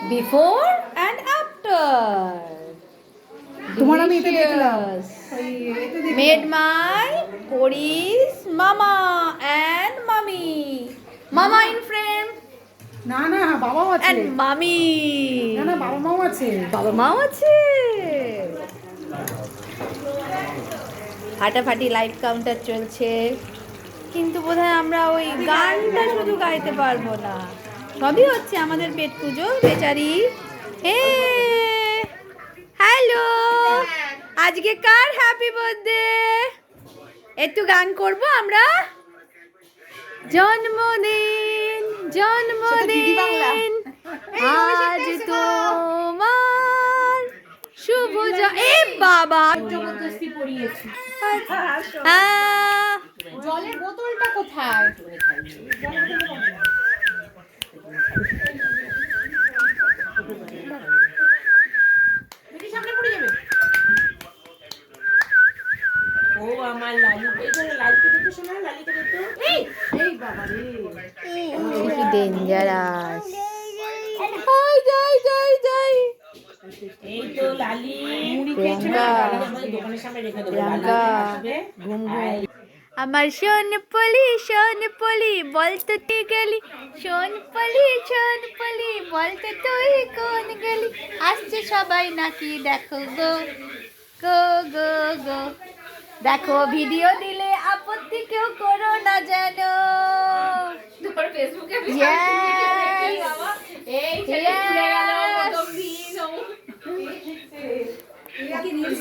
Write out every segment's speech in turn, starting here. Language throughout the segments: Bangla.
বিফোর অ্যান্ড আফটার তোমার আমি এতে দেখলাম মেড মাই করিস মামা অ্যান্ড মামি মামা ইন ফ্রেম না না বাবাও আছে অ্যান্ড মামি না না বাবা মাও আছে বাবা মাও আছে ফাটাফাটি লাইভ কাউন্টার চলছে কিন্তু বোধহয় আমরা ওই গানটা শুধু গাইতে পারবো না সবই হচ্ছে আমাদের পেট পুজো বেচারি হে হ্যালো আজকে কার হ্যাপি বার্থডে একটু গান করব আমরা জন্মদিন জন্মদিন আজ তোমার শুভ এ বাবা জবরদস্তি পড়িয়েছি হ্যাঁ জলের বোতলটা কোথায় বেটি সামনে পড়ে যাবে ও আমার লালি এই করে লালিকে দেখতে শোনা লালিকে দেখতে এই এই বাবা রে কি ডেঞ্জারাস যাই যাই যাই এই তো লালি মুড়ি প্রিয়াঙ্কা আমাদের দোকানের সামনে রেখে দেবো প্রিয়াঙ্কা ঘুম ঘুম আমার শোনপলি বলতো তুই গেলি শোনপলি বলতো তুই কোন গেলি আসছে সবাই নাকি দেখো গো গো গো গো দেখো ভিডিও দিলে আপত্তি কেউ করো না যেন তোর ফেসবুকে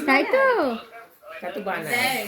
তাই তো কত বানায়